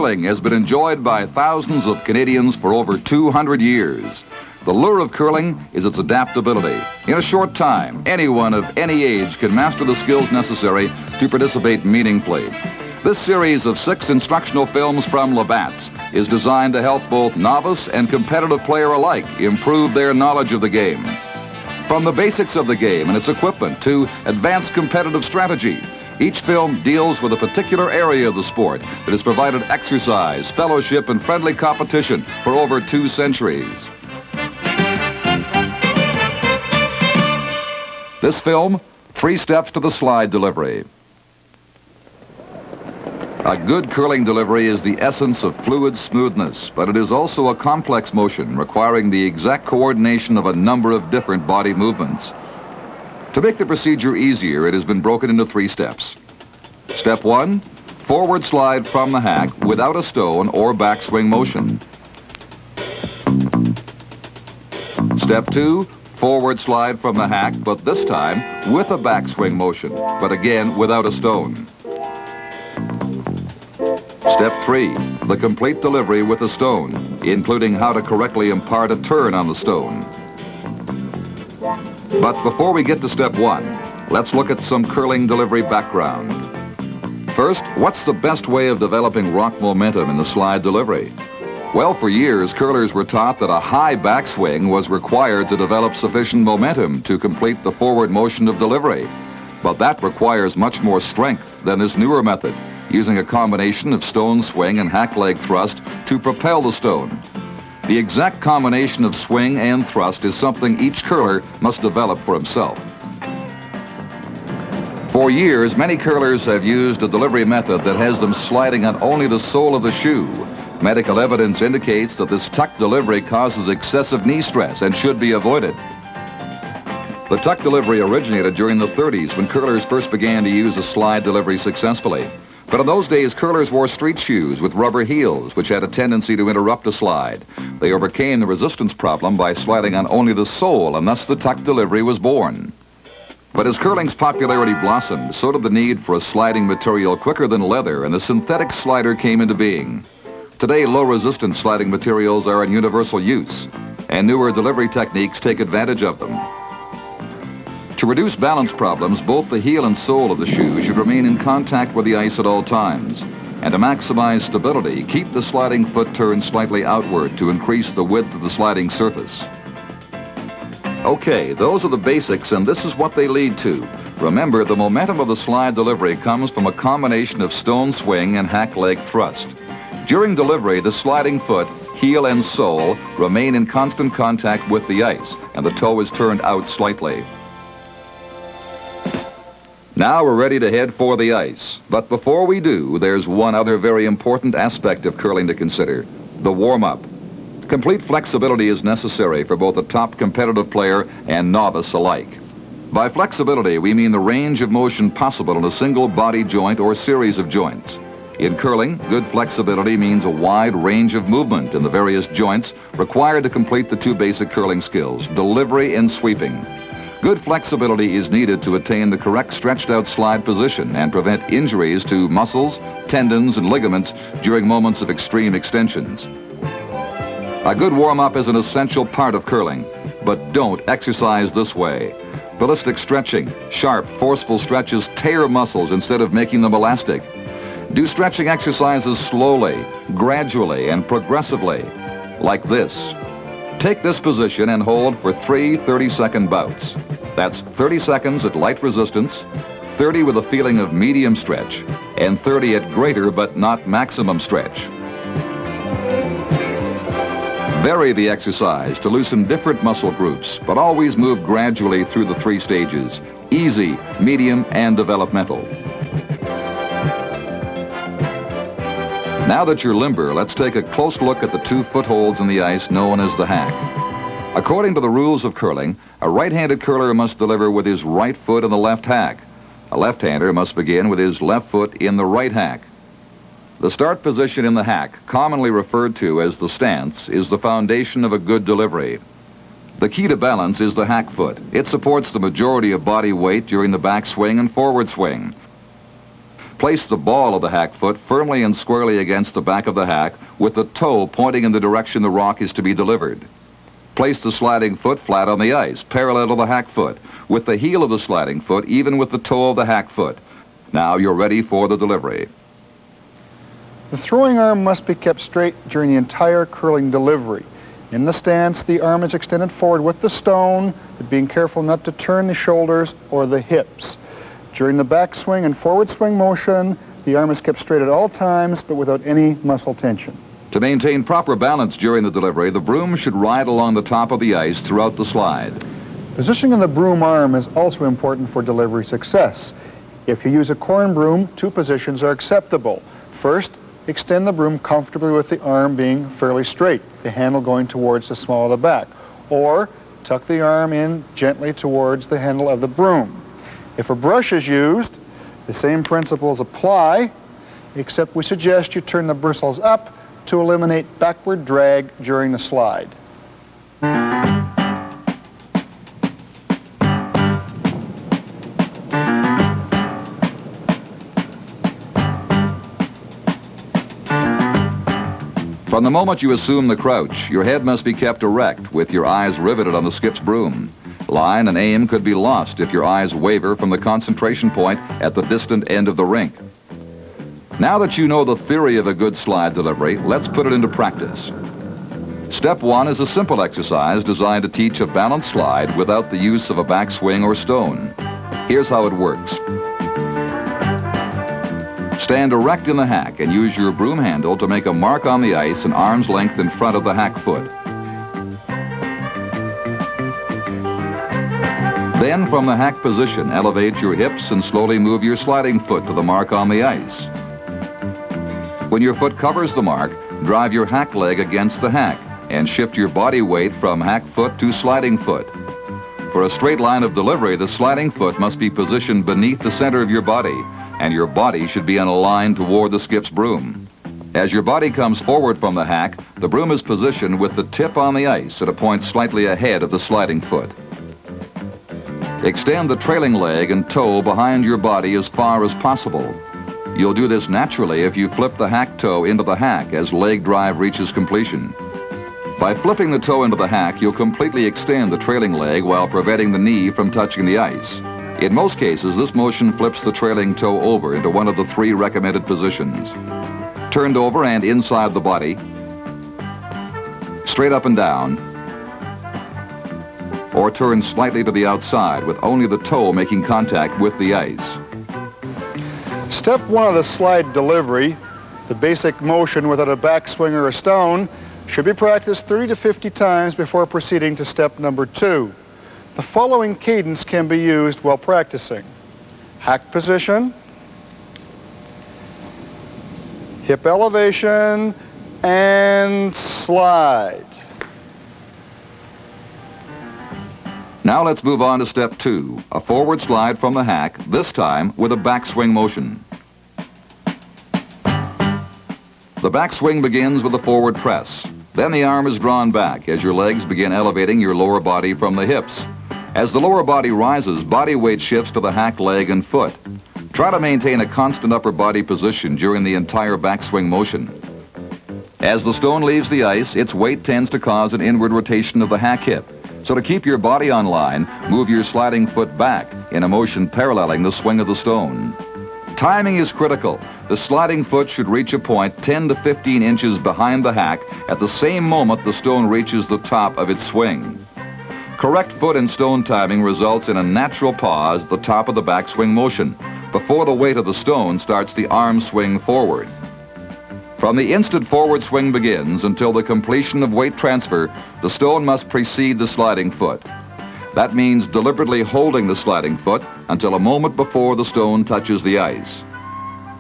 Curling has been enjoyed by thousands of Canadians for over 200 years. The lure of curling is its adaptability. In a short time, anyone of any age can master the skills necessary to participate meaningfully. This series of 6 instructional films from Labatt is designed to help both novice and competitive player alike improve their knowledge of the game. From the basics of the game and its equipment to advanced competitive strategy, each film deals with a particular area of the sport that has provided exercise, fellowship, and friendly competition for over 2 centuries. This film, 3 steps to the slide delivery. A good curling delivery is the essence of fluid smoothness, but it is also a complex motion requiring the exact coordination of a number of different body movements. To make the procedure easier, it has been broken into 3 steps. Step 1, forward slide from the hack without a stone or backswing motion. Step 2, forward slide from the hack, but this time with a backswing motion, but again without a stone. Step 3, the complete delivery with a stone, including how to correctly impart a turn on the stone. But before we get to step 1, let's look at some curling delivery background. First, what's the best way of developing rock momentum in the slide delivery? Well, for years, curlers were taught that a high backswing was required to develop sufficient momentum to complete the forward motion of delivery. But that requires much more strength than this newer method, using a combination of stone swing and hack leg thrust to propel the stone. The exact combination of swing and thrust is something each curler must develop for himself. For years, many curlers have used a delivery method that has them sliding on only the sole of the shoe. Medical evidence indicates that this tuck delivery causes excessive knee stress and should be avoided. The tuck delivery originated during the 30s when curlers first began to use a slide delivery successfully. But in those days, curlers wore street shoes with rubber heels, which had a tendency to interrupt a slide. They overcame the resistance problem by sliding on only the sole, and thus the tuck delivery was born. But as curling's popularity blossomed, so did the need for a sliding material quicker than leather, and the synthetic slider came into being. Today, low-resistance sliding materials are in universal use, and newer delivery techniques take advantage of them. To reduce balance problems, both the heel and sole of the shoe should remain in contact with the ice at all times. And to maximize stability, keep the sliding foot turned slightly outward to increase the width of the sliding surface. Okay, those are the basics, and this is what they lead to. Remember, the momentum of the slide delivery comes from a combination of stone swing and hack leg thrust. During delivery, the sliding foot, heel and sole remain in constant contact with the ice, and the toe is turned out slightly. Now we're ready to head for the ice. But before we do, there's one other very important aspect of curling to consider, the warm-up. Complete flexibility is necessary for both a top competitive player and novice alike. By flexibility, we mean the range of motion possible in a single body joint or series of joints. In curling, good flexibility means a wide range of movement in the various joints required to complete the 2 basic curling skills, delivery and sweeping. Good flexibility is needed to attain the correct stretched-out slide position and prevent injuries to muscles, tendons, and ligaments during moments of extreme extensions. A good warm-up is an essential part of curling, but don't exercise this way. Ballistic stretching, sharp, forceful stretches tear muscles instead of making them elastic. Do stretching exercises slowly, gradually, and progressively, like this. Take this position and hold for 3 30-second bouts. That's 30 seconds at light resistance, 30 with a feeling of medium stretch, and 30 at greater but not maximum stretch. Vary the exercise to loosen different muscle groups, but always move gradually through the 3 stages, easy, medium, and developmental. Now that you're limber, let's take a close look at the 2 footholds in the ice known as the hack. According to the rules of curling, a right-handed curler must deliver with his right foot in the left hack. A left-hander must begin with his left foot in the right hack. The start position in the hack, commonly referred to as the stance, is the foundation of a good delivery. The key to balance is the hack foot. It supports the majority of body weight during the backswing and forward swing. Place the ball of the hack foot firmly and squarely against the back of the hack with the toe pointing in the direction the rock is to be delivered. Place the sliding foot flat on the ice, parallel to the hack foot, with the heel of the sliding foot even with the toe of the hack foot. Now you're ready for the delivery. The throwing arm must be kept straight during the entire curling delivery. In the stance, the arm is extended forward with the stone, but being careful not to turn the shoulders or the hips. During the backswing and forward swing motion, the arm is kept straight at all times, but without any muscle tension. To maintain proper balance during the delivery, the broom should ride along the top of the ice throughout the slide. Positioning of the broom arm is also important for delivery success. If you use a corn broom, two positions are acceptable. First, extend the broom comfortably with the arm being fairly straight, the handle going towards the small of the back. Or tuck the arm in gently towards the handle of the broom. If a brush is used, the same principles apply, except we suggest you turn the bristles up to eliminate backward drag during the slide. From the moment you assume the crouch, your head must be kept erect with your eyes riveted on the skip's broom. Line and aim could be lost if your eyes waver from the concentration point at the distant end of the rink. Now that you know the theory of a good slide delivery, let's put it into practice. Step one is a simple exercise designed to teach a balanced slide without the use of a backswing or stone. Here's how it works. Stand erect in the hack and use your broom handle to make a mark on the ice an arm's length in front of the hack foot. Then from the hack position, elevate your hips and slowly move your sliding foot to the mark on the ice. When your foot covers the mark, drive your hack leg against the hack and shift your body weight from hack foot to sliding foot. For a straight line of delivery, the sliding foot must be positioned beneath the center of your body, and your body should be on a line toward the skip's broom. As your body comes forward from the hack, the broom is positioned with the tip on the ice at a point slightly ahead of the sliding foot. Extend the trailing leg and toe behind your body as far as possible. You'll do this naturally if you flip the hack toe into the hack as leg drive reaches completion. By flipping the toe into the hack, you'll completely extend the trailing leg while preventing the knee from touching the ice. In most cases, this motion flips the trailing toe over into one of the three recommended positions. Turned over and inside the body, straight up and down, or turned slightly to the outside with only the toe making contact with the ice. Step one of the slide delivery, the basic motion without a backswing or a stone, should be practiced 30 to 50 times before proceeding to step number two. The following cadence can be used while practicing. Hack position, hip elevation, and slide. Now let's move on to step two, a forward slide from the hack, this time with a backswing motion. The backswing begins with a forward press. Then the arm is drawn back as your legs begin elevating your lower body from the hips. As the lower body rises, body weight shifts to the hack leg and foot. Try to maintain a constant upper body position during the entire backswing motion. As the stone leaves the ice, its weight tends to cause an inward rotation of the hack hip. So to keep your body on line, move your sliding foot back in a motion paralleling the swing of the stone. Timing is critical. The sliding foot should reach a point 10 to 15 inches behind the hack at the same moment the stone reaches the top of its swing. Correct foot and stone timing results in a natural pause at the top of the backswing motion before the weight of the stone starts the arm swing forward. From the instant forward swing begins until the completion of weight transfer, the stone must precede the sliding foot. That means deliberately holding the sliding foot until a moment before the stone touches the ice.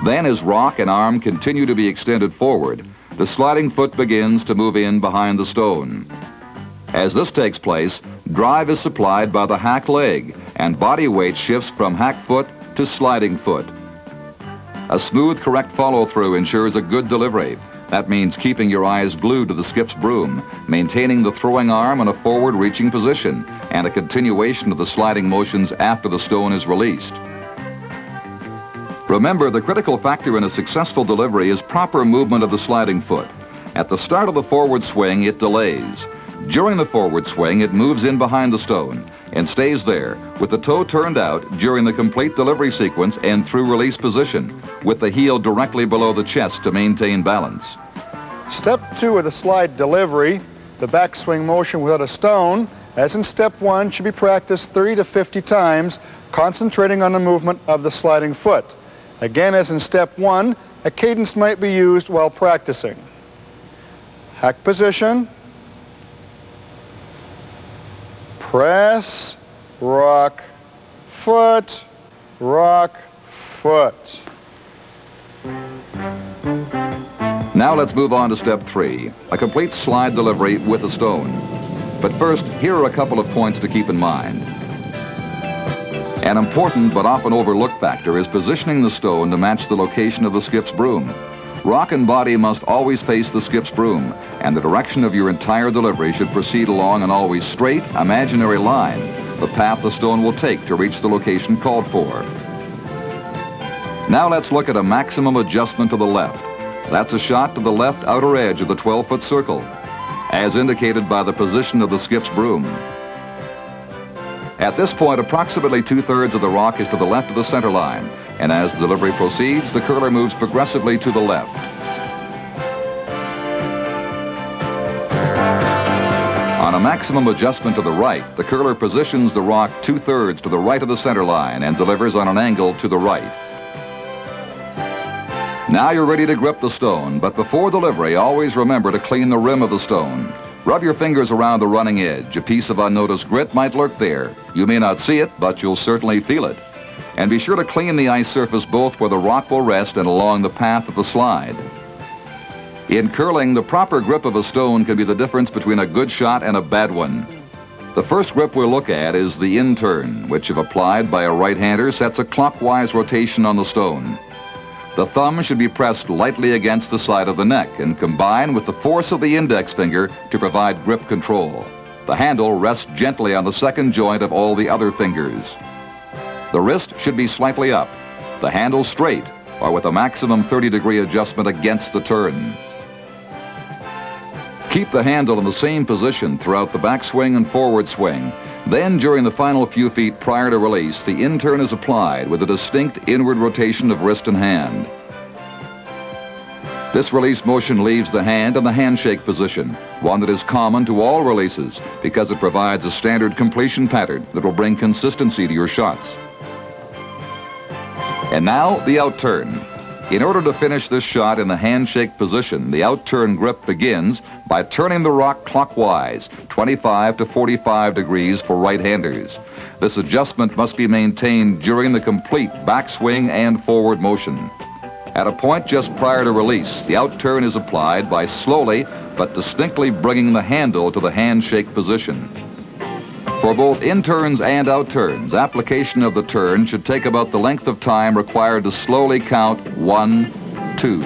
Then as rock and arm continue to be extended forward, the sliding foot begins to move in behind the stone. As this takes place, drive is supplied by the hack leg and body weight shifts from hack foot to sliding foot. A smooth, correct follow-through ensures a good delivery. That means keeping your eyes glued to the skip's broom, maintaining the throwing arm in a forward-reaching position, and a continuation of the sliding motions after the stone is released. Remember, the critical factor in a successful delivery is proper movement of the sliding foot. At the start of the forward swing, it delays. During the forward swing, it moves in behind the stone and stays there with the toe turned out during the complete delivery sequence and through release position, with the heel directly below the chest to maintain balance. Step 2 of the slide delivery, the backswing motion without a stone, as in step 1, should be practiced 30 to 50 times, concentrating on the movement of the sliding foot. Again, as in step 1, a cadence might be used while practicing. Hack position, press, rock, foot, rock, foot. Now let's move on to step 3, a complete slide delivery with a stone. But first, here are a couple of points to keep in mind. An important but often overlooked factor is positioning the stone to match the location of the skip's broom. Rock and body must always face the skip's broom, and the direction of your entire delivery should proceed along an always straight, imaginary line, the path the stone will take to reach the location called for. Now let's look at a maximum adjustment to the left. That's a shot to the left outer edge of the 12-foot circle, as indicated by the position of the skip's broom. At this point, approximately 2/3 of the rock is to the left of the center line, and as the delivery proceeds, the curler moves progressively to the left. On a maximum adjustment to the right, the curler positions the rock 2/3 to the right of the center line and delivers on an angle to the right. Now you're ready to grip the stone, but before delivery, always remember to clean the rim of the stone. Rub your fingers around the running edge. A piece of unnoticed grit might lurk there. You may not see it, but you'll certainly feel it. And be sure to clean the ice surface both where the rock will rest and along the path of the slide. In curling, the proper grip of a stone can be the difference between a good shot and a bad one. The first grip we'll look at is the in-turn, which if applied by a right-hander sets a clockwise rotation on the stone. The thumb should be pressed lightly against the side of the neck and combine with the force of the index finger to provide grip control. The handle rests gently on the second joint of all the other fingers. The wrist should be slightly up, the handle straight, or with a maximum 30-degree adjustment against the turn. Keep the handle in the same position throughout the backswing and forward swing. Then, during the final few feet prior to release, the in-turn is applied with a distinct inward rotation of wrist and hand. This release motion leaves the hand in the handshake position, one that is common to all releases because it provides a standard completion pattern that will bring consistency to your shots. And now, the out-turn. In order to finish this shot in the handshake position, the out-turn grip begins by turning the rock clockwise, 25 to 45 degrees for right-handers. This adjustment must be maintained during the complete backswing and forward motion. At a point just prior to release, the out-turn is applied by slowly but distinctly bringing the handle to the handshake position. For both in-turns and out-turns, application of the turn should take about the length of time required to slowly count 1, 2.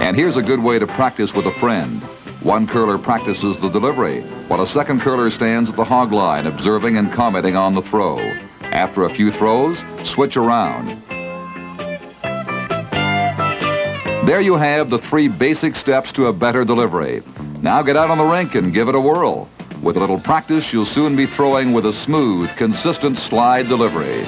And here's a good way to practice with a friend. One curler practices the delivery, while a second curler stands at the hog line observing and commenting on the throw. After a few throws, switch around. There you have the 3 basic steps to a better delivery. Now get out on the rink and give it a whirl. With a little practice, you'll soon be throwing with a smooth, consistent slide delivery.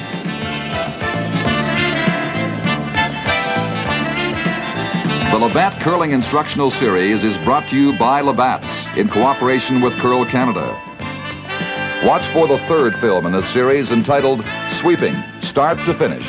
The Labatt Curling Instructional Series is brought to you by Labatt's in cooperation with Curl Canada. Watch for the 3rd film in this series entitled Sweeping, Start to Finish.